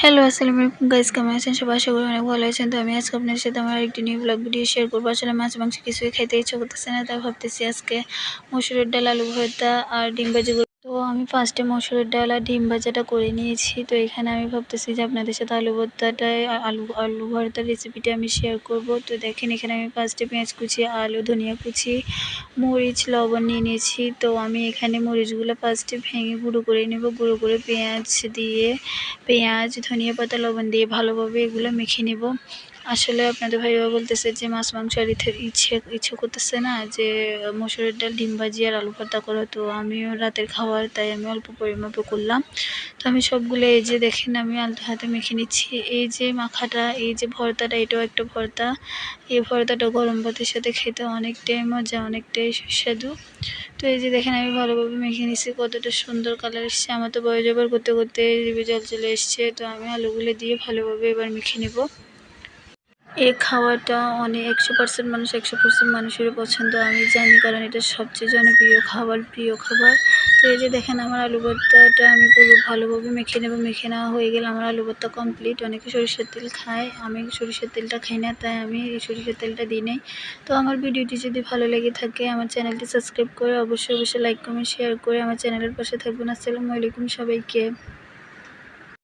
Hello, আসসালামু আলাইকুম guys, কেমন আছেন সবাই? আশা করি অনেক ভালো আছেন। তো আমি আজকে আপনাদের সাথে আমার একটি নিউ ব্লগ ভিডিও শেয়ার করবো। আসলে মাছ মাংস কিছুই খাইতে ইচ্ছা করতেছে না, তাই ভাবতেছি আজকে মসুরের ডাল, আলু ভর্তা আর ডিম ভাজি করব। তো আমি ফার্স্টে মসুরের ডাল আর ডিম ভাজাটা করে নিয়েছি। তো এখানে আমি ভাবতেছি যে আপনাদের সাথে আলু ভর্তাটাই আলু আলু ভর্তার রেসিপিটা আমি শেয়ার করব। তো দেখেন, এখানে আমি ফার্স্টে পেঁয়াজ কুচি, আলু, ধনিয়া কুচি, মরিচ, লবণ নিয়ে নিয়েছি। তো আমি এখানে মরিচগুলো ফার্স্টে ভেঙে গুঁড়ো করে নেব। গুঁড়ো করে পেঁয়াজ, ধনিয়া পাতা, লবণ দিয়ে ভালোভাবে এগুলো মেখে নেব। আসলে আপনাদের ভাইয়া বলতেছে যে মাছ মাংস আর ইচ্ছে করতেছে না, যে মসুরের ডাল, ডিম ভাজি আর আলু ভর্তা করো। তো আমিও রাতের খাবার, তাই আমি অল্প পরিমাপে করলাম। তো আমি সবগুলো এই যে দেখেন আমি আলতো হাতে মেখে নিচ্ছি। এই যে মাখাটা, এই যে ভর্তাটা, এটাও একটা ভর্তা। এই ভর্তাটা গরম ভাতের সাথে খেতে অনেকটাই মজা, অনেকটাই সুস্বাদু। তো এই যে দেখেন আমি ভালোভাবে মেখে নিচ্ছি। কতটা সুন্দর কালার এসছে! আমার তো বড় জবার করতে করতে জিভে জল চলে এসছে। তো আমি আলুগুলো দিয়ে ভালোভাবে এবার মেখে নেব। এই খাওয়াটা 100% মানুষ, 100% মানুষেরই পছন্দ, আমি জানি, কারণ এটা সবচেয়ে জনপ্রিয় খাবার, প্রিয় খাবার। তো এই যে দেখেন আমার আলু ভর্তাটা আমি পুরো ভালোভাবে মেখে নেব। মেখে নেওয়া হয়ে গেলে আমার আলু ভর্তা কমপ্লিট। অনেকে সরিষার তেল খায়, আমি সরিষার তেলটা খাই না, তাই আমি এই সরিষার তেলটা দিই নাই। তো আমার ভিডিওটি যদি ভালো লেগে থাকে, আমার চ্যানেলটি সাবস্ক্রাইব করে অবশ্যই লাইক, কমেন্ট, শেয়ার করে আমার চ্যানেলের পাশে থাকবেন। আসসালামু আলাইকুম সবাইকে।